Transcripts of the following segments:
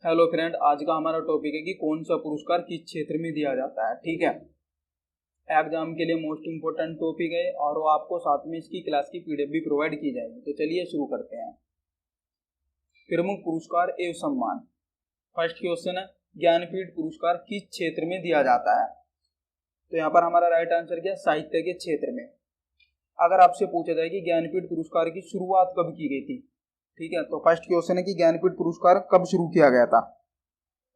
Hello friend, आज का हमारा टॉपिक है कि कौन सा पुरस्कार किस क्षेत्र में दिया जाता है। ठीक है, एग्जाम के लिए मोस्ट इम्पोर्टेंट टॉपिक है और वो आपको साथ में इसकी क्लास की पीडीएफ भी प्रोवाइड की जाएगी। तो चलिए शुरू करते हैं। प्रमुख पुरस्कार एवं सम्मान। फर्स्ट क्वेश्चन है, ज्ञानपीठ पुरस्कार किस क्षेत्र में दिया जाता है। तो यहाँ पर हमारा राइट आंसर क्या है, साहित्य के क्षेत्र में। अगर आपसे पूछा जाए कि ज्ञानपीठ पुरस्कार की शुरुआत कब की गई थी, ठीक है, तो फर्स्ट क्वेश्चन है कि ज्ञानपीठ पुरस्कार कब शुरू किया गया था।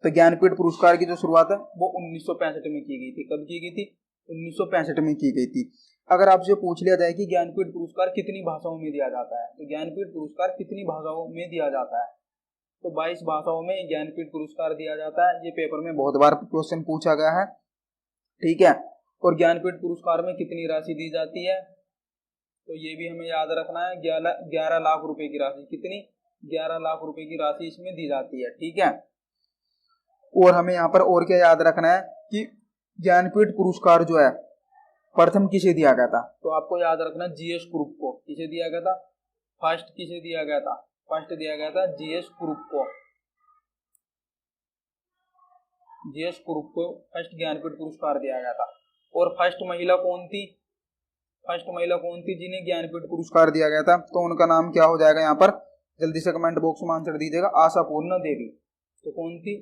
तो ज्ञानपीठ पुरस्कार की जो शुरुआत है वो 1965 में की गई थी। कब की गई थी? 1965 में की गई थी। अगर आपसे पूछ लिया जाए कि ज्ञानपीठ पुरस्कार कितनी भाषाओं में दिया जाता है, तो ज्ञानपीठ पुरस्कार कितनी भाषाओं में दिया जाता है, तो 22 भाषाओं में ज्ञानपीठ पुरस्कार दिया जाता है। ये पेपर में बहुत बार क्वेश्चन पूछा गया है। ठीक है, और ज्ञानपीठ पुरस्कार में कितनी राशि दी जाती है, तो ये भी हमें याद रखना है। 11 लाख रुपए की राशि। कितनी? 11 लाख रुपए की राशि इसमें दी जाती है। ठीक है, और हमें यहाँ पर और क्या याद रखना है कि ज्ञानपीठ पुरस्कार जो है प्रथम किसे दिया गया था, तो आपको याद रखना जीएस ग्रुप को। किसे दिया गया था? फर्स्ट किसे दिया गया था? फर्स्ट दिया गया था जीएस ग्रुप को। जीएस ग्रुप को फर्स्ट ज्ञानपीठ पुरस्कार दिया गया था। और फर्स्ट महिला कौन थी? फर्स्ट महिला कौन थी जिन्हें ज्ञानपीठ पुरस्कार दिया गया था, तो उनका नाम क्या हो जाएगा? यहाँ पर जल्दी से कमेंट बॉक्स में आंसर दीजिएगा। आशापूर्णा देवी। तो कौन थी?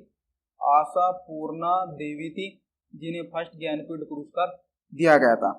आशापूर्णा देवी थी जिन्हें फर्स्ट ज्ञानपीठ पुरस्कार दिया गया था।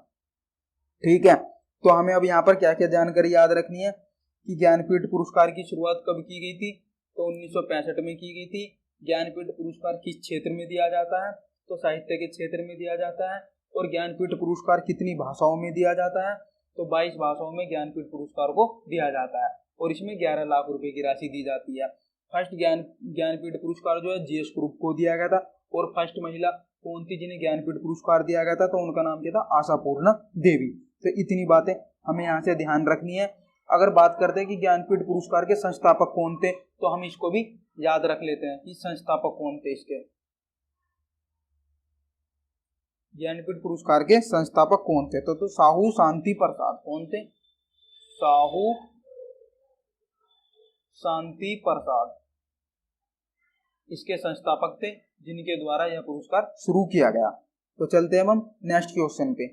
ठीक है, तो हमें अब यहाँ पर क्या क्या जानकारी याद रखनी है कि ज्ञानपीठ पुरस्कार की शुरुआत कब की गई थी, तो 1965 में की गई थी। ज्ञानपीठ पुरस्कार किस क्षेत्र में दिया जाता है, तो साहित्य के क्षेत्र में दिया जाता है। और ज्ञानपीठ पुरस्कार कितनी भाषाओं में दिया जाता है, तो 22 भाषाओं में ज्ञानपीठ पुरस्कार को दिया जाता है और इसमें 11 लाख रुपए की राशि दी जाती है। फर्स्ट ज्ञानपीठ पुरस्कार जो है जीएस ग्रुप को दिया गया था। और फर्स्ट महिला कौन थी जिन्हें ज्ञानपीठ पुरस्कार दिया गया था, तो उनका नाम क्या था? आशापूर्णा देवी। तो इतनी बातें हमें यहाँ से ध्यान रखनी है। अगर बात करते हैं कि ज्ञानपीठ पुरस्कार के संस्थापक कौन थे, तो हम इसको भी याद रख लेते हैं कि संस्थापक कौन थे इसके। ज्ञानपीठ पुरस्कार के संस्थापक कौन थे, तो साहू शांति प्रसाद। कौन थे? साहू शांति प्रसाद इसके संस्थापक थे जिनके द्वारा यह पुरस्कार शुरू किया गया। तो चलते हैं हम नेक्स्ट क्वेश्चन पे।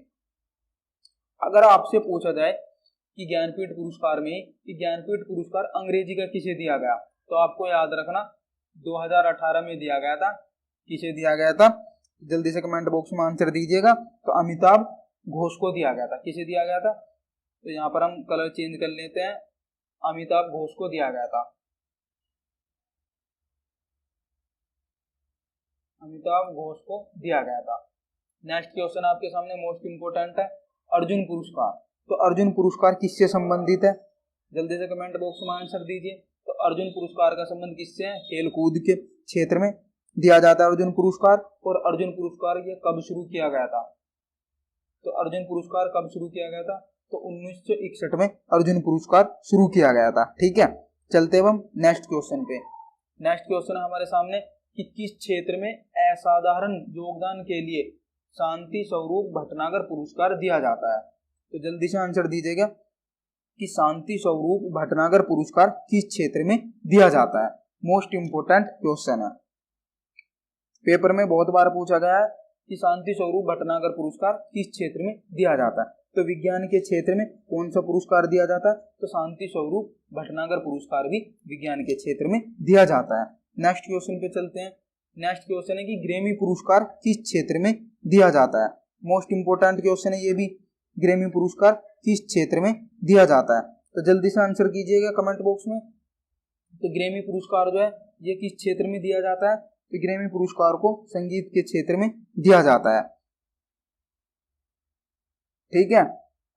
अगर आपसे पूछा जाए कि ज्ञानपीठ पुरस्कार में कि ज्ञानपीठ पुरस्कार अंग्रेजी का किसे दिया गया, तो आपको याद रखना 2018 में दिया गया था। किसे दिया गया था? जल्दी से कमेंट बॉक्स में आंसर दीजिएगा। तो अमिताभ घोष को दिया गया था। किसे दिया गया था? तो यहाँ पर हम कलर चेंज कर लेते हैं। अमिताभ घोष को दिया गया था। अमिताभ घोष को दिया गया था। नेक्स्ट क्वेश्चन आपके सामने मोस्ट इंपोर्टेंट है, अर्जुन पुरस्कार। तो अर्जुन पुरस्कार किससे संबंधित है? जल्दी से कमेंट बॉक्स में आंसर दीजिए। तो अर्जुन पुरस्कार का संबंध किससे है? खेल कूद के क्षेत्र में दिया जाता है अर्जुन पुरस्कार। और अर्जुन पुरस्कार ये कब शुरू किया गया था, तो अर्जुन पुरस्कार कब शुरू किया गया था, तो 1961 में अर्जुन पुरस्कार शुरू किया गया था। ठीक है, चलते हैं हम नेक्स्ट क्वेश्चन पे। नेक्स्ट क्वेश्चन हमारे सामने कि किस क्षेत्र में असाधारण योगदान के लिए शांति स्वरूप भटनागर पुरस्कार दिया जाता है। तो जल्दी से आंसर दीजिएगा कि शांति स्वरूप भटनागर पुरस्कार किस क्षेत्र में दिया जाता है। मोस्ट इंपोर्टेंट क्वेश्चन है, पेपर में बहुत बार पूछा गया है कि शांति स्वरूप भटनागर पुरस्कार किस क्षेत्र में दिया जाता है। तो विज्ञान के क्षेत्र में कौन सा पुरस्कार दिया जाता है, तो शांति स्वरूप भटनागर पुरस्कार भी विज्ञान के क्षेत्र में दिया जाता है। नेक्स्ट क्वेश्चन पे चलते हैं। नेक्स्ट क्वेश्चन है कि ग्रैमी पुरस्कार किस क्षेत्र में दिया जाता है। मोस्ट इंपोर्टेंट क्वेश्चन है ये भी, ग्रैमी पुरस्कार किस क्षेत्र में दिया जाता है। तो जल्दी से आंसर कीजिएगा कमेंट बॉक्स में। तो ग्रैमी पुरस्कार जो है ये किस क्षेत्र में दिया जाता है, तो ग्रैमी पुरस्कार को संगीत के क्षेत्र में दिया जाता है। ठीक है,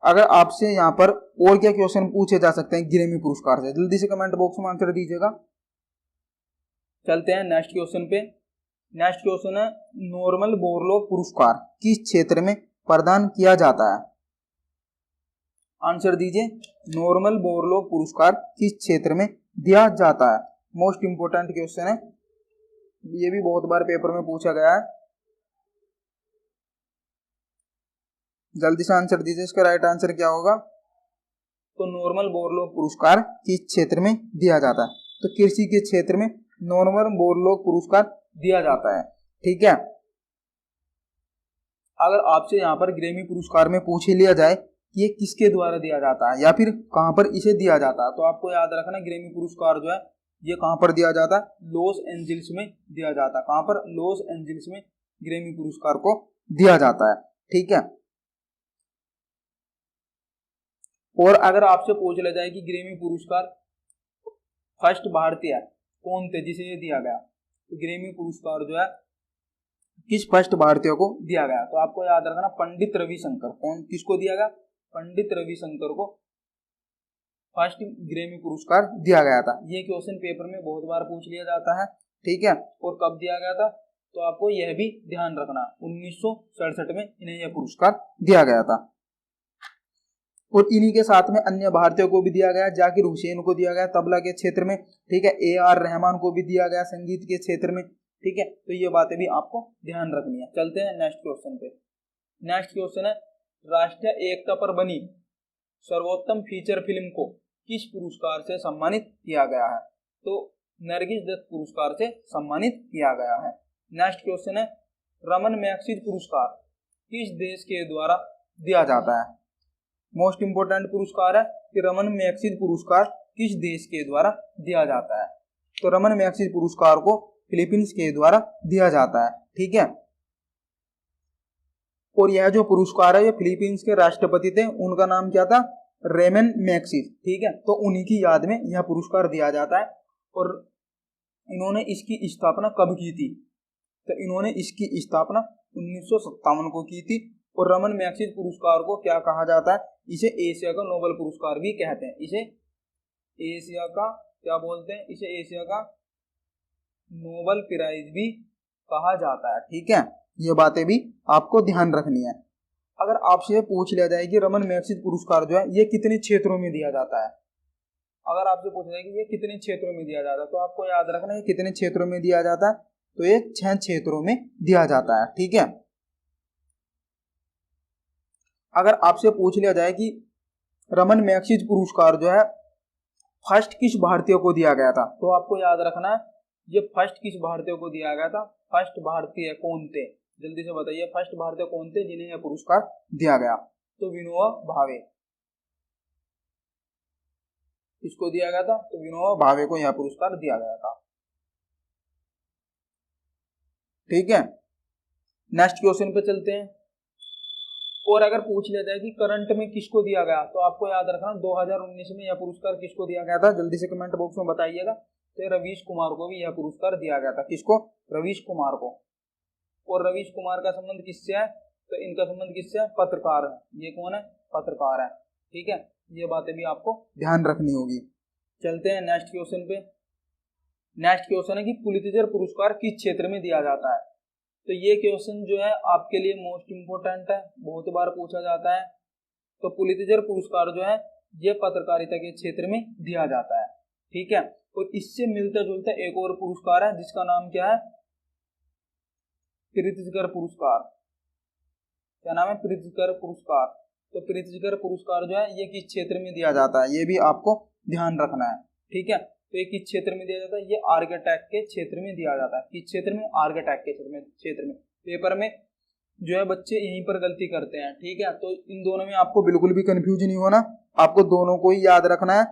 अगर आपसे यहाँ पर और क्या क्वेश्चन पूछे जा सकते हैं ग्रैमी पुरस्कार से, जल्दी से कमेंट बॉक्स में आंसर दीजिएगा। चलते हैं नेक्स्ट क्वेश्चन पे। नेक्स्ट क्वेश्चन है नॉर्मन बोरलॉग पुरस्कार किस क्षेत्र में प्रदान किया जाता है। आंसर दीजिए, नॉर्मन बोरलॉग पुरस्कार किस क्षेत्र में दिया जाता है। मोस्ट इंपोर्टेंट क्वेश्चन है, ये भी बहुत बार पेपर में पूछा गया है। जल्दी से आंसर दीजिए, इसका राइट आंसर क्या होगा। तो नॉर्मन बोरलॉग पुरस्कार किस क्षेत्र में दिया जाता है, तो कृषि के क्षेत्र में नॉर्मन बोरलॉग पुरस्कार दिया जाता है। ठीक है, अगर आपसे यहाँ पर ग्रैमी पुरस्कार में पूछ लिया जाए कि ये किसके द्वारा दिया जाता है या फिर कहाँ पर इसे दिया जाता है, तो आपको याद रखना ग्रैमी पुरस्कार जो है ये कहाँ पर दिया जाता है, लॉस एंजल्स में दिया जाता है। कहाँ पर? लॉस एंजल्स में ग्रैमी पुरस्कार को दिया जाता है। ठीक है, और अगर आपसे पूछ लिया जाए कि ग्रैमी पुरस्कार फर्स्ट भारतीय कौन थे जिसे ये दिया गया, तो ग्रैमी पुरस्कार जो है किस फर्स्ट भारतीय को दिया गया, तो आपको याद रखना पंडित रविशंकर। कौन, किसको दिया गया? पंडित रविशंकर को फर्स्ट ग्रैमी पुरस्कार दिया गया था। ये क्वेश्चन पेपर में बहुत बार पूछ लिया जाता है। ठीक है, और कब दिया गया था, तो आपको यह भी ध्यान रखना 1967 में इन्हें यह पुरस्कार दिया गया था। और इन्हीं के साथ में अन्य भारतीयों को भी दिया गया, जाकिर हुसैन को दिया गया तबला के क्षेत्र में। ठीक है, AR रहमान को भी दिया गया संगीत के क्षेत्र में। ठीक है, तो ये बातें भी आपको ध्यान रखनी है। चलते हैं नेक्स्ट क्वेश्चन पे। नेक्स्ट क्वेश्चन है राष्ट्रीय एकता पर बनी सर्वोत्तम फीचर फिल्म को किस पुरस्कार से सम्मानित किया गया है, तो नरगिस दत्त पुरस्कार से सम्मानित किया गया है। नेक्स्ट क्वेश्चन है रमन मैग्सेसे पुरस्कार किस देश के द्वारा दिया जाता है। मोस्ट इंपोर्टेंट पुरस्कार है कि रमन मैग्सेसे पुरस्कार किस देश के द्वारा दिया जाता है, तो रमन मैग्सेसे पुरस्कार को फिलीपींस के द्वारा दिया जाता है। ठीक है, और यह जो पुरस्कार है ये फिलीपींस के राष्ट्रपति थे, उनका नाम क्या था? Ramon Magsaysay. ठीक है, तो उन्हीं की याद में यह पुरस्कार दिया जाता है। और इन्होंने इसकी स्थापना कब की थी, तो इन्होंने इसकी स्थापना 1957 को की थी। और रमन मैग्सेसे पुरस्कार को क्या कहा जाता है? इसे एशिया का नोबेल पुरस्कार भी कहते हैं। इसे एशिया का क्या बोलते हैं? इसे एशिया का नोबेल प्राइज भी कहा जाता है। ठीक है, ये बातें भी आपको ध्यान रखनी है। अगर आपसे पूछ लिया जाए कि रमन मैग्सेसे पुरस्कार जो है ये कितने क्षेत्रों में दिया जाता है, अगर आपसे पूछा जाए कि ये कितने क्षेत्रों में दिया जाता है, तो आपको याद रखना है कितने क्षेत्रों में दिया जाता है, तो ये 6 क्षेत्रों में दिया जाता है। ठीक है, अगर आपसे पूछ लिया जाए कि रमन मैग्सेसे पुरस्कार जो है फर्स्ट किस भारतीय को दिया गया था, तो आपको याद रखना है ये फर्स्ट किस भारतीय को दिया गया था। फर्स्ट भारतीय कौन थे, जल्दी से बताइए, फर्स्ट भारतीय कौन थे जिन्हें यह पुरस्कार दिया गया, तो विनोबा भावे। किसको दिया गया था, तो विनोबा भावे को यह पुरस्कार दिया गया था। ठीक है, नेक्स्ट क्वेश्चन पे चलते हैं। और अगर पूछ लिया जाए कि करंट में किसको दिया गया, तो आपको याद रखना 2019 में यह पुरस्कार किसको दिया गया था, जल्दी से कमेंट बॉक्स में बताइएगा। तो रवीश कुमार को भी यह पुरस्कार दिया गया था। किसको? रवीश कुमार को। और रवीश कुमार का संबंध किससे है, तो इनका संबंध किससे है? पत्रकार है। ये कौन है? पत्रकार है। ठीक है, ये बातें भी आपको ध्यान रखनी होगी। चलते हैं नेक्स्ट क्वेश्चन पे। नेक्स्ट क्वेश्चन है कि पुलित्जर पुरस्कार किस क्षेत्र में दिया जाता है, तो ये क्वेश्चन जो है आपके लिए मोस्ट इंपोर्टेंट है, बहुत बार पूछा जाता है। तो पुलित्जर पुरस्कार जो है ये पत्रकारिता के क्षेत्र में दिया जाता है। ठीक है, और इससे मिलता जुलता एक और पुरस्कार है जिसका नाम क्या है? प्रित्जकर पुरस्कार। क्या नाम है? प्रित्जकर पुरस्कार। तो प्रित्जकर पुरस्कार जो है ये किस क्षेत्र में दिया जाता है, ये भी आपको ध्यान रखना है। ठीक है, तो ये किस क्षेत्र में दिया जाता है? ये आर्किटेक्ट के क्षेत्र में दिया जाता है। किस क्षेत्र में? आर्किटेक्ट के क्षेत्र में। पेपर में जो है बच्चे यहीं पर गलती करते हैं। ठीक है, तो इन दोनों में आपको बिल्कुल भी कंफ्यूज नहीं होना, आपको दोनों को ही याद रखना है।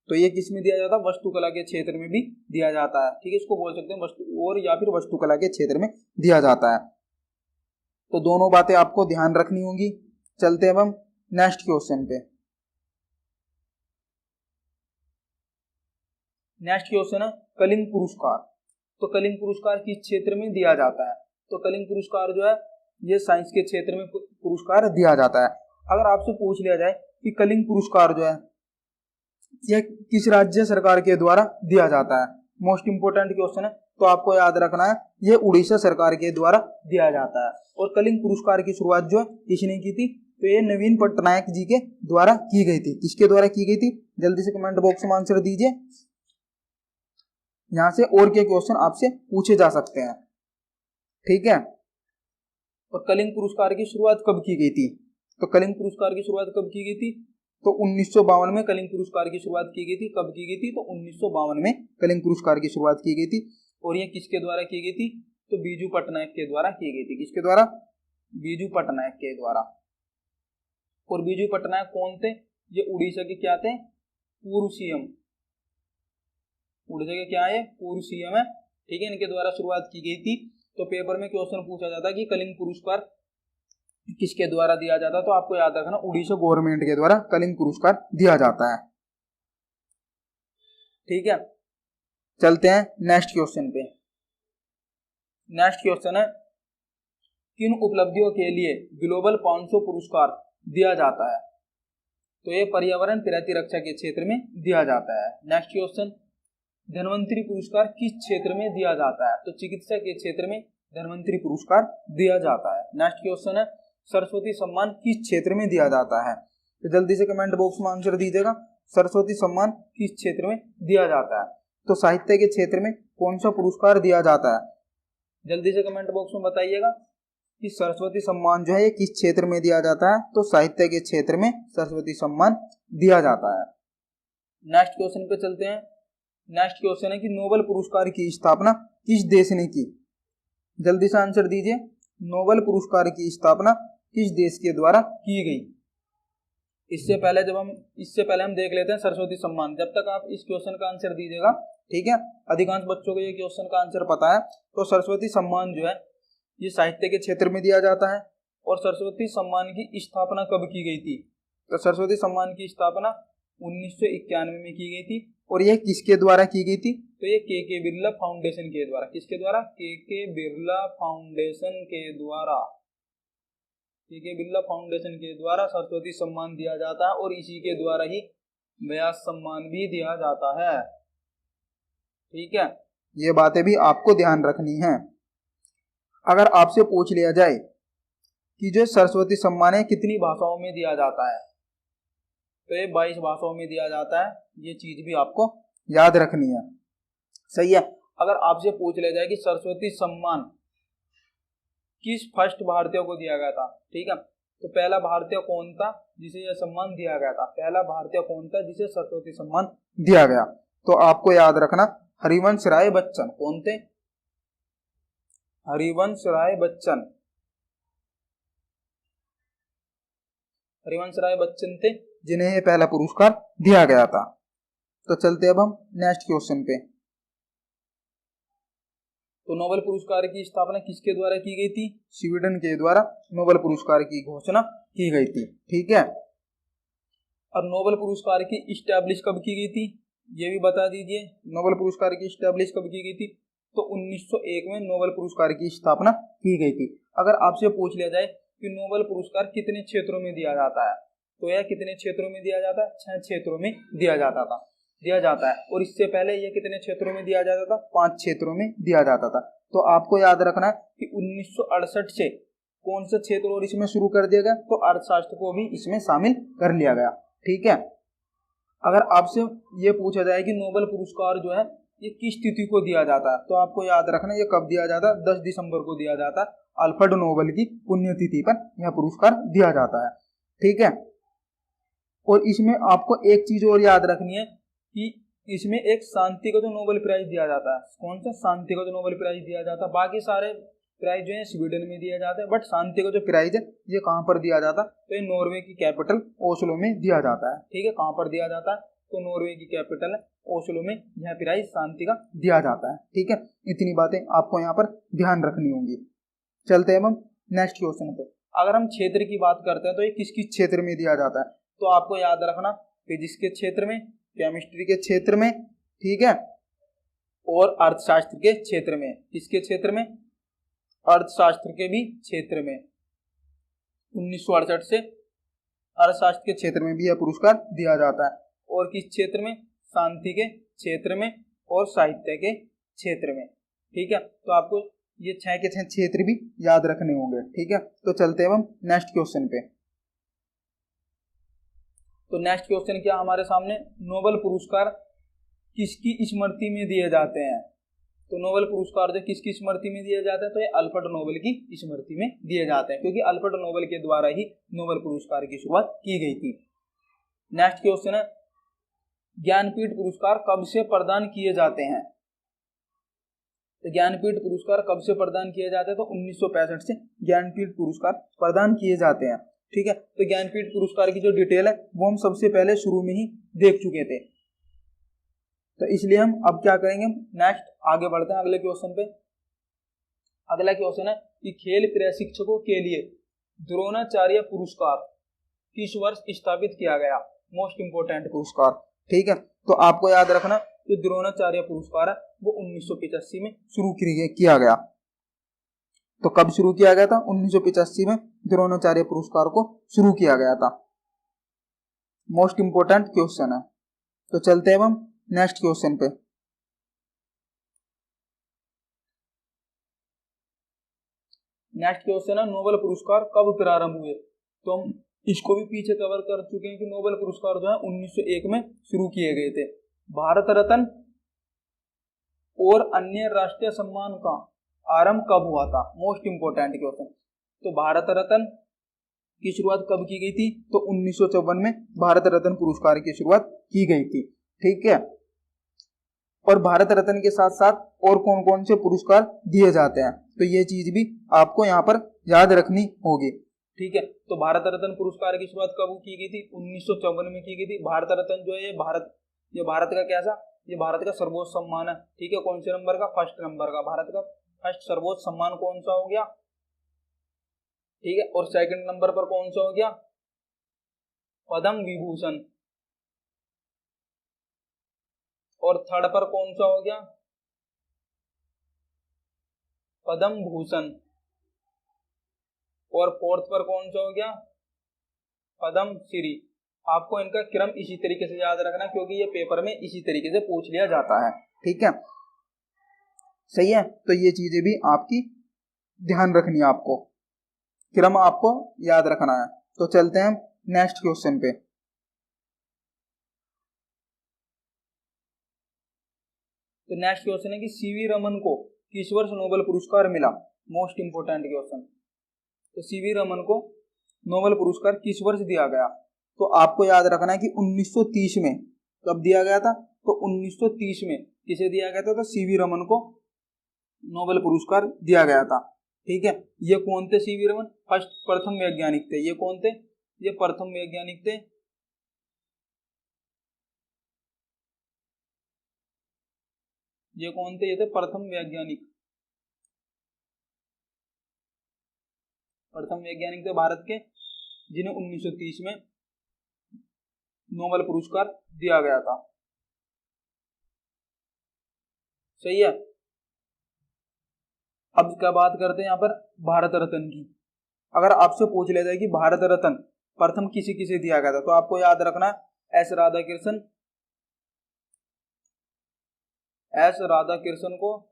तो ये किस में दिया जाता है? वास्तुकला के क्षेत्र में भी दिया जाता है। ठीक है, इसको बोल सकते हैं वस्तु और या फिर वास्तुकला के क्षेत्र में दिया जाता है। तो दोनों बातें आपको ध्यान रखनी होंगी। चलते हैं हम नेक्स्ट क्वेश्चन पे। नेक्स्ट क्वेश्चन है कलिंग पुरस्कार। तो कलिंग पुरस्कार किस क्षेत्र में दिया जाता है, तो कलिंग पुरस्कार जो है ये साइंस के क्षेत्र में पुरस्कार दिया जाता है। अगर आपसे पूछ लिया जाए कि कलिंग पुरस्कार जो है यह किस राज्य सरकार के द्वारा दिया जाता है, मोस्ट इंपोर्टेंट क्वेश्चन है, तो आपको याद रखना है यह उड़ीसा सरकार के द्वारा दिया जाता है। और कलिंग पुरस्कार की शुरुआत जो है किसने की थी, तो ये नवीन पटनायक जी के द्वारा की गई थी। किसके द्वारा की गई थी, जल्दी से कमेंट बॉक्स में आंसर दीजिए। यहां से और के क्वेश्चन आपसे पूछे जा सकते हैं। ठीक है, और कलिंग पुरस्कार की शुरुआत कब की गई थी, तो कलिंग पुरस्कार की शुरुआत कब की गई थी, तो 1952 में कलिंग पुरस्कार की शुरुआत की गई थी। कब की गई थी? तो 1952 में कलिंग पुरस्कार की शुरुआत की गई थी। और ये किसके द्वारा की गई थी? तो बीजू पटनायक के द्वारा की गई थी। किसके द्वारा? बीजू पटनायक के द्वारा। और बीजू पटनायक कौन थे? ये उड़ीसा के क्या थे? पूर्व सीएम। उड़ीसा के क्या है? पूर्व सीएम है, ठीक है। इनके द्वारा शुरुआत की गई थी। तो पेपर में क्वेश्चन पूछा जाता है कि कलिंग पुरस्कार किसके द्वारा दिया जाता है, तो आपको याद रखना उड़ीसा गवर्नमेंट के द्वारा कलिंग पुरस्कार दिया जाता है, ठीक है। चलते हैं नेक्स्ट क्वेश्चन पे। नेक्स्ट क्वेश्चन है, किन उपलब्धियों के लिए ग्लोबल 500 पुरस्कार दिया जाता है? तो ये पर्यावरण प्रतिरक्षा के क्षेत्र में दिया जाता है। नेक्स्ट क्वेश्चन, धन्वंतरी पुरस्कार किस क्षेत्र में दिया जाता है? तो चिकित्सा के क्षेत्र में धन्वंतरी पुरस्कार दिया जाता है। नेक्स्ट क्वेश्चन है, सरस्वती सम्मान किस क्षेत्र में दिया जाता है? तो जल्दी से कमेंट बॉक्स में आंसर दीजिएगा। सरस्वती सम्मान किस क्षेत्र में दिया जाता है? तो साहित्य के क्षेत्र में कौन सा पुरस्कार दिया जाता है? जल्दी से कमेंट बॉक्स में बताइएगा कि सरस्वती सम्मान जो है ये किस क्षेत्र में दिया जाता है? तो साहित्य के क्षेत्र में सरस्वती सम्मान दिया जाता है। नेक्स्ट क्वेश्चन पे चलते हैं। नेक्स्ट क्वेश्चन है कि नोबेल पुरस्कार की स्थापना किस देश ने की? जल्दी से आंसर दीजिए। नोबेल पुरस्कार की स्थापना किस देश के द्वारा की गई? इससे पहले हम देख लेते हैं सरस्वती सम्मान। जब तक आप इस क्वेश्चन का आंसर दीजिएगा, ठीक है। अधिकांश बच्चों को ये क्वेश्चन का आंसर पता है। तो सरस्वती सम्मान जो है ये साहित्य के क्षेत्र में दिया जाता है। और सरस्वती सम्मान की स्थापना कब की गई थी? तो सरस्वती सम्मान की स्थापना 1991 में की गई थी। और यह किसके द्वारा की गई थी? तो ये के बिरला फाउंडेशन के द्वारा। किसके द्वारा? के बिरला फाउंडेशन के द्वारा। के बिरला फाउंडेशन के द्वारा सरस्वती सम्मान दिया जाता है। और इसी के द्वारा ही व्यास सम्मान भी दिया जाता है, ठीक है। ये बातें भी आपको ध्यान रखनी है। अगर आपसे पूछ लिया जाए कि जो सरस्वती सम्मान है कितनी भाषाओं में दिया जाता है, तो ये 22 भाषाओं में दिया जाता है। ये चीज भी आपको याद रखनी है, सही है। अगर आपसे पूछ लिया जाए कि सरस्वती सम्मान किस फर्स्ट भारतीय को दिया गया था, ठीक है, तो पहला भारतीय कौन था जिसे यह सम्मान दिया गया था? पहला भारतीय कौन था जिसे सरस्वती सम्मान दिया गया? तो आपको याद रखना हरिवंश राय बच्चन। कौन थे? हरिवंश राय बच्चन। हरिवंश राय बच्चन थे जिन्हें यह पहला पुरस्कार दिया गया था। तो चलते अब हम नेक्स्ट क्वेश्चन पे। तो नोबेल पुरस्कार की स्थापना किसके द्वारा की गई थी? स्वीडन के द्वारा नोबेल पुरस्कार की घोषणा की गई थी, ठीक है। और नोबेल पुरस्कार की इस्टेब्लिश कब की गई थी ये भी बता दीजिए। नोबेल पुरस्कार की इस्टेब्लिश कब की गई थी? तो 1901 में नोबेल पुरस्कार की स्थापना की गई थी। अगर आपसे पूछ लिया जाए कि नोबेल पुरस्कार कितने क्षेत्रों में दिया जाता है, तो यह कितने क्षेत्रों में दिया जाता है? 6 क्षेत्रों में दिया जाता है। और इससे पहले यह कितने क्षेत्रों में दिया जाता था? 5 क्षेत्रों में दिया जाता था। तो आपको याद रखना है कि 1968 से कौन सा क्षेत्र और इसमें शुरू कर दिया गया? तो अर्थशास्त्र को भी इसमें शामिल कर लिया गया, ठीक है। अगर आपसे ये पूछा जाए कि नोबेल पुरस्कार जो है ये किस तिथि को दिया जाता है, तो आपको याद रखना ये कब दिया जाता है? 10 दिसंबर को दिया जाता है। अल्फ्रेड नोबेल की पुण्यतिथि पर यह पुरस्कार दिया जाता है, ठीक है। और इसमें आपको एक चीज और याद रखनी है कि इसमें एक शांति का जो नोबेल प्राइज दिया जाता है। कौन सा? शांति का जो नोबेल प्राइज दिया जाता है। बाकी सारे प्राइज जो है स्वीडन में दिया जाता है, बट शांति का जो प्राइज है ये कहाँ पर दिया जाता है? तो ये नॉर्वे की कैपिटल ओस्लो में दिया जाता है, ठीक है। कहाँ पर दिया जाता है? तो नॉर्वे की कैपिटल है ओस्लो में यह प्राइज शांति का दिया जाता है, ठीक है। इतनी बातें आपको यहाँ पर ध्यान रखनी होंगी। चलते हैं हम नेक्स्ट क्वेश्चन पे। अगर हम क्षेत्र की बात करते हैं तो ये किस किस क्षेत्र में दिया जाता है? तो आपको याद रखना फिजिक्स के क्षेत्र में, केमिस्ट्री के क्षेत्र में, ठीक है, और अर्थशास्त्र के क्षेत्र में। किसके क्षेत्र में? अर्थशास्त्र के भी क्षेत्र में। 1968 से अर्थशास्त्र के क्षेत्र में भी यह पुरस्कार दिया जाता है। और किस क्षेत्र में? शांति के क्षेत्र में और साहित्य के क्षेत्र में, ठीक है। तो आपको ये 6 के 6 क्षेत्र भी याद रखने होंगे, ठीक है। तो चलते हैं हम नेक्स्ट क्वेश्चन पे। तो नेक्स्ट क्वेश्चन क्या हमारे सामने? नोबेल पुरस्कार किसकी स्मृति में दिए जाते हैं? तो नोबेल पुरस्कार जो किसकी स्मृति में दिए जाते हैं? तो ये अल्फ्रेड नोबेल की स्मृति में दिए जाते हैं, क्योंकि अल्फ्रेड नोबेल के द्वारा ही नोबेल पुरस्कार की शुरुआत की गई थी। नेक्स्ट क्वेश्चन है ज्ञानपीठ पुरस्कार कब से प्रदान किए जाते हैं? तो ज्ञानपीठ पुरस्कार कब से प्रदान किए जाते हैं? तो 1965 से ज्ञानपीठ पुरस्कार प्रदान किए जाते हैं। ठीक है, तो ज्ञानपीठ पुरस्कार की जो डिटेल है वो हम सबसे पहले शुरू में ही देख चुके थे, तो इसलिए हम अब क्या करेंगे, नेक्स्ट आगे बढ़ते हैं अगले क्वेश्चन पे। अगला क्वेश्चन है कि खेल प्रशिक्षकों के लिए द्रोणाचार्य पुरस्कार किस वर्ष स्थापित किया गया? मोस्ट इंपोर्टेंट पुरस्कार। ठीक है, तो आपको याद रखना जो द्रोणाचार्य पुरस्कार है वो 1985 में शुरू किया गया। तो कब शुरू किया गया था? 1985 में द्रोणाचार्य पुरस्कार को शुरू किया गया था। मोस्ट इंपोर्टेंट क्वेश्चन है। तो चलते हैं हम नेक्स्ट क्वेश्चन पे। नेक्स्ट क्वेश्चन है नोबेल पुरस्कार कब प्रारंभ हुए? तो हम इसको भी पीछे कवर कर चुके हैं कि नोबेल पुरस्कार जो है 1901 में शुरू किए गए थे। भारत रत्न और अन्य राष्ट्रीय सम्मान का आरंभ कब हुआ था? Most important question. तो भारत रत्न की शुरुआत कब की गई थी? तो 1954 में भारत रत्न पुरस्कार की शुरुआत की गई थी। ठीक है, और भारत रत्न के साथ साथ और कौन कौन से पुरस्कार दिए जाते हैं, तो ये चीज भी आपको यहाँ पर याद रखनी होगी। ठीक है, तो भारत रत्न पुरस्कार की शुरुआत कब की गई थी? 1954 में की गई थी। भारत रत्न जो है ये भारत का कैसा, ये भारत का सर्वोच्च सम्मान है। ठीक है, कौन से नंबर का? फर्स्ट नंबर का। भारत का फर्स्ट सर्वोच्च सम्मान कौन सा हो गया? ठीक है, और सेकंड नंबर पर कौन सा हो गया? पद्म विभूषण। और थर्ड पर कौन सा हो गया? पद्म भूषण। और फोर्थ पर कौन सा हो गया? पद्म श्री। आपको इनका क्रम इसी तरीके से याद रखना क्योंकि ये पेपर में इसी तरीके से पूछ लिया जाता है। ठीक है, सही है, तो ये चीजें भी आपकी ध्यान रखनी है, आपको क्रम आपको याद रखना है। तो चलते हैं नेक्स्ट क्वेश्चन पे। तो नेक्स्ट क्वेश्चन है कि सीवी रमन को किस वर्ष नोबेल पुरस्कार मिला? Most important question. तो सीवी रमन को नोबेल पुरस्कार किस वर्ष दिया गया? तो आपको याद रखना है कि 1930 में। कब दिया गया था? तो 1930 में किसे दिया गया था? तो सीवी रमन को नोबेल पुरस्कार दिया गया था। ठीक है, ये कौन थे? सीवी रमन प्रथम वैज्ञानिक थे। ये कौन थे? ये प्रथम वैज्ञानिक थे। ये कौन थे? ये थे प्रथम वैज्ञानिक। प्रथम वैज्ञानिक थे भारत के जिन्हें 1930 में नोबेल पुरस्कार दिया गया था। सही है, अब क्या बात करते हैं यहाँ पर भारत रत्न की। अगर आपसे पूछ लिया जाए कि भारत रत्न प्रथम किसे किसे दिया गया था, तो आपको याद रखना एस राधाकृष्णन को,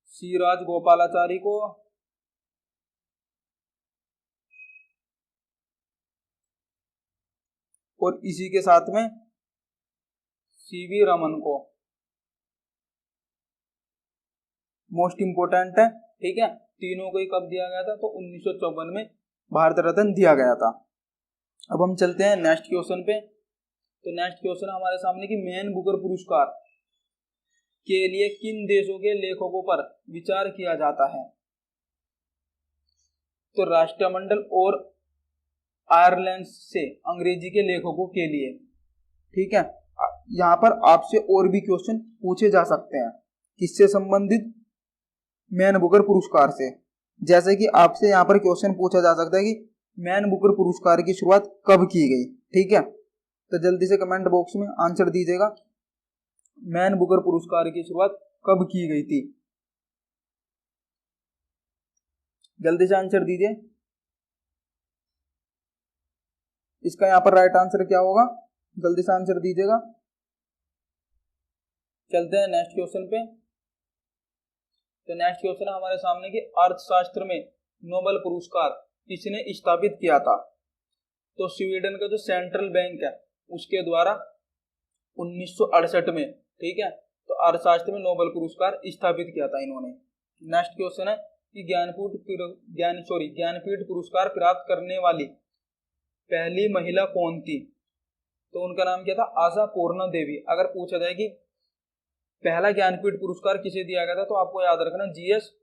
सी राजगोपालाचारी को, और इसी के साथ में सीवी रमन को। मोस्ट इंपोर्टेंट है। ठीक है, तीनों को ही कब दिया गया था? तो 1954 में भारत रत्न दिया गया था। अब हम चलते हैं नेक्स्ट क्वेश्चन पे। तो नेक्स्ट क्वेश्चन हमारे सामने कि मैन बुकर पुरस्कार के लिए किन देशों के लेखकों पर विचार किया जाता है? तो राष्ट्रमंडल और आयरलैंड से अंग्रेजी के लेखकों के लिए। ठीक है, यहाँ पर आपसे और भी क्वेश्चन पूछे जा सकते हैं किससे संबंधित? मैन बुकर पुरस्कार से। जैसे कि आपसे यहाँ पर क्वेश्चन पूछा जा सकता है कि मैन बुकर पुरस्कार की शुरुआत कब की गई। ठीक है, तो जल्दी से कमेंट बॉक्स में आंसर दीजिएगा, मैन बुकर पुरस्कार की शुरुआत कब की गई थी? जल्दी से आंसर दीजिए। इसका यहाँ पर राइट आंसर क्या होगा? जल्दी से आंसर दीजिएगा। चलते हैं नेक्स्ट क्वेश्चन पे। तो नेक्स्ट क्वेश्चन है हमारे सामने कि अर्थशास्त्र में नोबेल पुरस्कार किसने स्थापित किया था? तो स्वीडन का जो सेंट्रल बैंक है उसके द्वारा 1968 में। ठीक है, तो अर्थशास्त्र में नोबेल पुरस्कार स्थापित किया था इन्होंने। नेक्स्ट क्वेश्चन है कि ज्ञानपीठ पुरस्कार प्राप्त करने वाली पहली महिला कौन थी? तो उनका नाम क्या था? आशा पूर्णा देवी। अगर पूछा जाए कि पहला ज्ञानपीठ पुरस्कार किसे दिया गया था, तो आपको याद रखना जीएस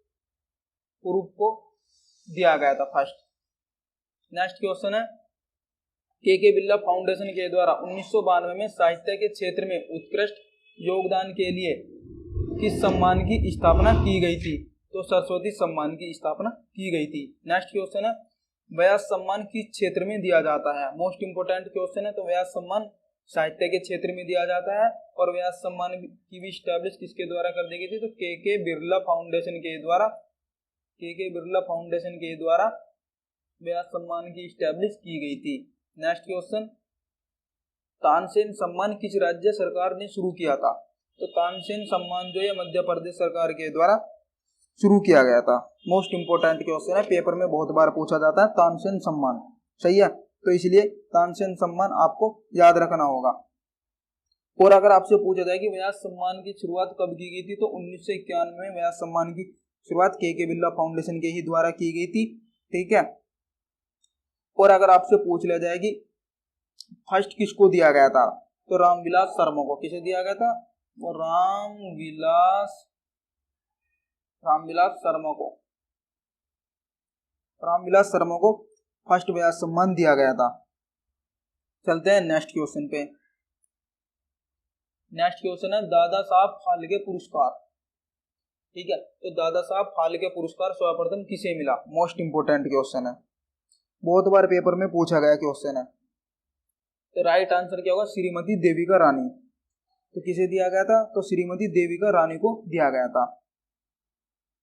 कुरूप को दिया गया था फर्स्ट। नेक्स्ट क्वेश्चन है के बिरला फाउंडेशन के द्वारा 1992 में साहित्य के क्षेत्र में उत्कृष्ट योगदान के लिए किस सम्मान की स्थापना की गई थी? तो सरस्वती सम्मान की स्थापना की गई थी। नेक्स्ट क्वेश्चन है व्यास सम्मान किस क्षेत्र में दिया जाता है? मोस्ट इंपोर्टेंट क्वेश्चन है। तो व्यास सम्मान साहित्य के क्षेत्र में दिया जाता है और व्यास सम्मान की भी स्टैब्लिश किसके द्वारा कर दी गई थी? तो के बिरला फाउंडेशन के द्वारा, के बिरला फाउंडेशन के द्वारा व्यास सम्मान की स्टैब्लिश की गई थी। नेक्स्ट क्वेश्चन तानसेन सम्मान किस राज्य सरकार ने शुरू किया था? तो तानसेन सम्मान जो है मध्य प्रदेश सरकार के द्वारा शुरू किया गया था। मोस्ट इंपोर्टेंट क्वेश्चन है, पेपर में बहुत बार पूछा जाता है तानसेन सम्मान। सही है, तो इसलिए तानसेन सम्मान आपको याद रखना होगा। और अगर आपसे पूछा जाए कि व्यास सम्मान की शुरुआत कब की गई थी, तो 1991 में व्यास सम्मान की शुरुआत के बिरला फाउंडेशन के ही द्वारा की गई थी। ठीक है, और अगर आपसे पूछ लिया जाए कि फर्स्ट किसको दिया गया था, तो रामविलास शर्मा को। किसे दिया गया था? वो रामविलास शर्मा को फर्स्ट व्यास सम्मान दिया गया था। चलते हैं नेक्स्ट क्वेश्चन पे। नेक्स्ट क्वेश्चन है दादा साहब फाल्के पुरस्कार। ठीक है, तो दादा साहब फाल्के पुरस्कार सर्वप्रथम किसे मिला? मोस्ट इंपोर्टेंट क्वेश्चन है, बहुत बार पेपर में पूछा गया क्वेश्चन है। तो राइट आंसर क्या होगा? श्रीमती देविका रानी। तो किसे दिया गया था? तो श्रीमती देविका रानी को दिया गया था।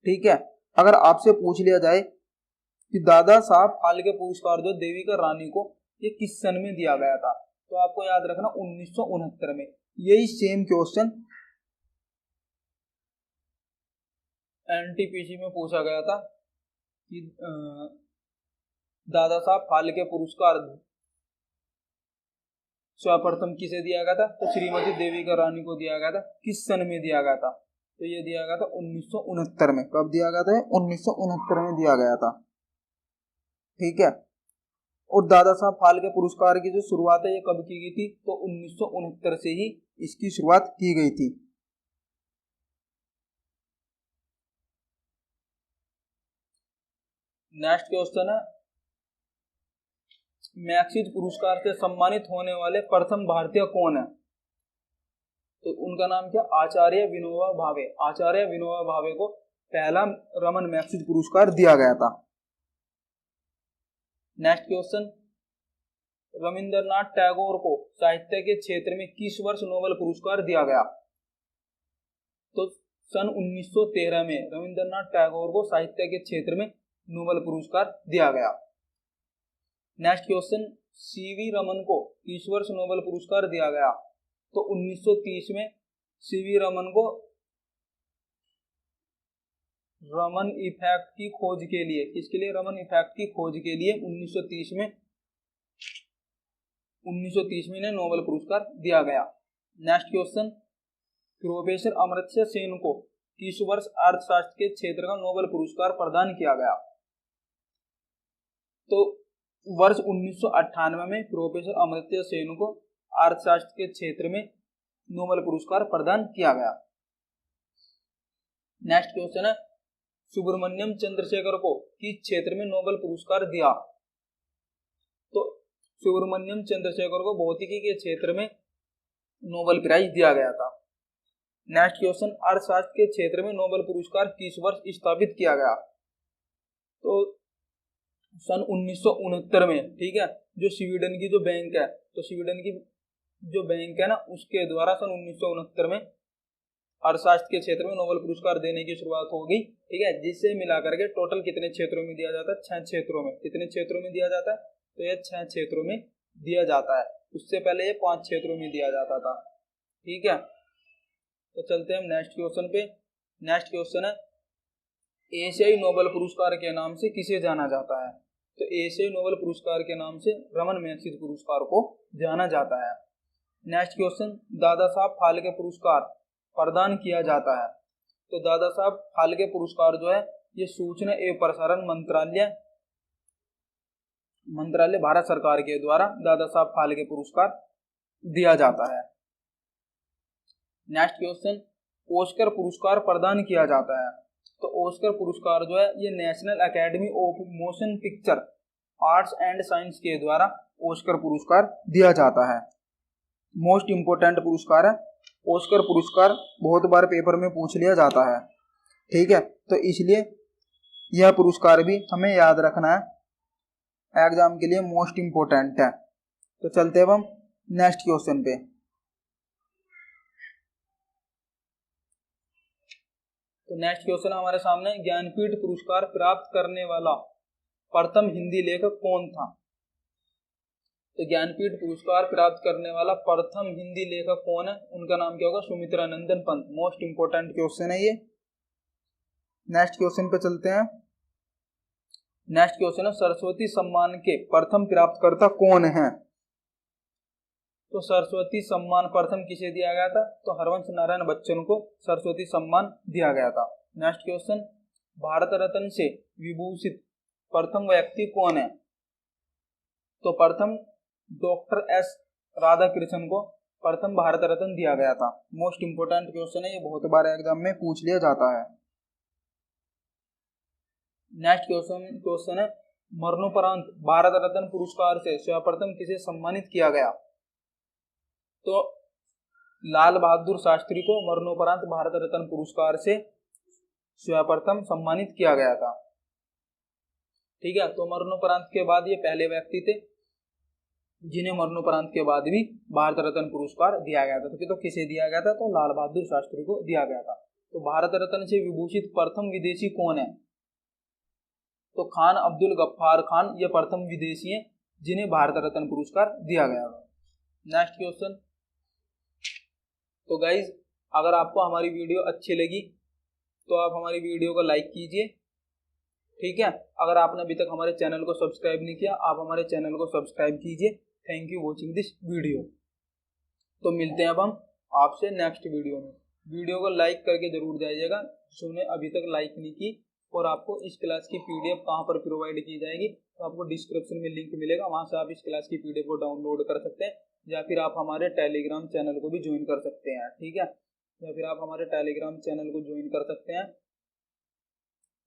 ठीक है, अगर आपसे पूछ लिया जाए कि दादा साहब फाल्के पुरस्कार जो देविका रानी को ये किस सन में दिया गया था, तो आपको याद रखना 1969 में। यही सेम क्वेश्चन एनटीपीसी में पूछा गया था कि दादा साहब फाल्के पुरस्कार सर्वप्रथम किसे दिया गया था? तो श्रीमती देविका रानी को दिया गया था। किस सन में दिया गया था? तो ये दिया गया था 1969 में। कब दिया गया था? 1969 में दिया गया था। ठीक है, और दादा साहब फाल्के पुरस्कार की जो शुरुआत है ये कब की गई थी? तो 1969 से ही इसकी शुरुआत की गई थी। नेक्स्ट क्वेश्चन है मैक्सिज पुरस्कार से सम्मानित होने वाले प्रथम भारतीय कौन है? तो उनका नाम क्या? आचार्य विनोबा भावे। आचार्य विनोबा भावे को पहला रमन मैक्सिज पुरस्कार दिया गया था। नेक्स्ट क्वेश्चन रविंद्रनाथ टैगोर को साहित्य के क्षेत्र में किस वर्ष नोबेल पुरस्कार दिया गया? तो सन 1913 में रविंद्रनाथ टैगोर को साहित्य के क्षेत्र में नोबेल पुरस्कार दिया गया। नेक्स्ट क्वेश्चन सीवी रमन को किस वर्ष नोबेल पुरस्कार दिया गया? तो 1930 में सीवी रमन को रमन इफेक्ट की खोज के लिए, किसके लिए? रमन इफेक्ट की खोज के लिए 1930 में इन्हें नोबेल पुरस्कार दिया गया। Next question professor Amartya Sen को किस वर्ष अर्थशास्त्र के क्षेत्र का नोबेल पुरस्कार प्रदान किया गया? तो वर्ष 1998 में प्रोफेसर अमर्त्य सेन को अर्थशास्त्र के क्षेत्र में नोबेल पुरस्कार प्रदान किया गया। नेक्स्ट क्वेश्चन है सुब्रमण्यम चंद्रशेखर को किस क्षेत्र में नोबेल पुरस्कार दिया? तो सुब्रमण्यम चंद्रशेखर को भौतिकी के क्षेत्र में नोबेल प्राइज दिया गया था। नेक्स्ट क्वेश्चन अर्थशास्त्र के क्षेत्र में नोबेल पुरस्कार किस वर्ष स्थापित किया गया? तो सन 1969 में। ठीक है, जो स्वीडन की जो बैंक है, तो स्वीडन की जो बैंक है ना, उसके द्वारा सन 1969 में अर्थशास्त्र के क्षेत्र में नोबेल पुरस्कार देने की शुरुआत हो गई। ठीक है, जिससे मिलाकर के टोटल कितने क्षेत्रों में दिया जाता है? 6 क्षेत्रों में। कितने क्षेत्रों में दिया जाता है? तो ये 6 क्षेत्रों में दिया जाता है। उससे पहले ये 5 क्षेत्रों में दिया जाता था। ठीक है, तो चलते हैं हम नेक्स्ट क्वेश्चन पे। नेक्स्ट क्वेश्चन है एशियाई नोबेल पुरस्कार के नाम से किसे जाना जाता है? तो एशियाई नोबेल पुरस्कार के नाम से रमन मैग्सेसे पुरस्कार को जाना जाता है। नेक्स्ट क्वेश्चन दादा साहब फाल्के पुरस्कार प्रदान किया जाता है? तो दादा साहब फाल्के पुरस्कार जो है ये सूचना एवं प्रसारण मंत्रालय मंत्रालय भारत सरकार के द्वारा दादा साहब फाल्के पुरस्कार दिया जाता है। नेक्स्ट क्वेश्चन, ऑस्कर पुरस्कार प्रदान किया जाता है। तो ऑस्कर पुरस्कार जो है ये national academy of motion picture arts and science के द्वारा ऑस्कर पुरस्कार दिया जाता है। मोस्ट इंपोर्टेंट पुरस्कार है ऑस्कर पुरस्कार, बहुत बार पेपर में पूछ लिया जाता है, ठीक है। तो इसलिए यह पुरस्कार भी हमें याद रखना है, एग्जाम के लिए मोस्ट इंपोर्टेंट है। तो चलते हैं हम नेक्स्ट क्वेश्चन पे। तो नेक्स्ट क्वेश्चन हमारे सामने, ज्ञानपीठ पुरस्कार प्राप्त करने वाला प्रथम हिंदी लेखक कौन था? तो ज्ञानपीठ पुरस्कार प्राप्त करने वाला प्रथम हिंदी लेखक कौन है? उनका नाम क्या होगा? Sumitranandan Pant. Most important question है ये। नेक्स्ट क्वेश्चन पे चलते हैं। नेक्स्ट क्वेश्चन है, सरस्वती सम्मान के प्रथम प्राप्तकर्ता कौन है? तो सरस्वती सम्मान प्रथम किसे दिया गया था? तो हरवंश नारायण बच्चन को सरस्वती सम्मान दिया गया था। नेक्स्ट क्वेश्चन, भारत रत्न से विभूषित प्रथम व्यक्ति कौन है? तो प्रथम डॉक्टर एस राधाकृष्णन को प्रथम भारत रत्न दिया गया था। मोस्ट इंपोर्टेंट क्वेश्चन है ये, बहुत बार एग्जाम में पूछ लिया जाता है। नेक्स्ट क्वेश्चन है, मरणोपरांत भारत रत्न पुरस्कार से सर्वप्रथम किसे सम्मानित किया गया? तो लाल बहादुर शास्त्री को मरणोपरांत भारत रत्न पुरस्कार से सर्वप्रथम सम्मानित किया गया था, ठीक है। तो मरणोपरांत के बाद ये पहले व्यक्ति थे जिन्हें मरणोपरांत के बाद भी भारत रत्न पुरस्कार दिया गया था। तो किसे दिया गया था? तो लाल बहादुर शास्त्री को दिया गया था। तो भारत रत्न से विभूषित प्रथम विदेशी कौन है? तो खान अब्दुल गफ्फार खान ये प्रथम विदेशी हैं जिन्हें भारत रत्न पुरस्कार दिया गया था। नेक्स्ट क्वेश्चन, तो गाइज अगर आपको हमारी वीडियो अच्छी लगी तो आप हमारी वीडियो को लाइक कीजिए, ठीक है। अगर आपने अभी तक हमारे चैनल को सब्सक्राइब नहीं किया, आप हमारे चैनल को सब्सक्राइब कीजिए। Thank you watching this video. तो मिलते हैं अब हम आपसे नेक्स्ट वीडियो में। वीडियो को लाइक करके जरूर जाइएगा जिन्होंने अभी तक लाइक नहीं की। और आपको इस क्लास की पीडीएफ कहाँ पर प्रोवाइड की जाएगी? तो आपको डिस्क्रिप्शन में लिंक मिलेगा, वहां से आप इस क्लास की पीडीएफ को डाउनलोड कर सकते हैं, या फिर आप हमारे टेलीग्राम चैनल को भी ज्वाइन कर सकते हैं, ठीक है। या फिर आप हमारे टेलीग्राम चैनल को ज्वाइन कर सकते हैं,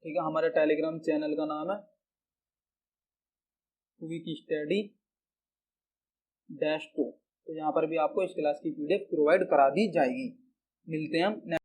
ठीक है। हमारे टेलीग्राम चैनल का नाम है क्विक स्टडी -2। तो यहाँ पर भी आपको इस क्लास की पीडीएफ प्रोवाइड करा दी जाएगी। मिलते हैं हम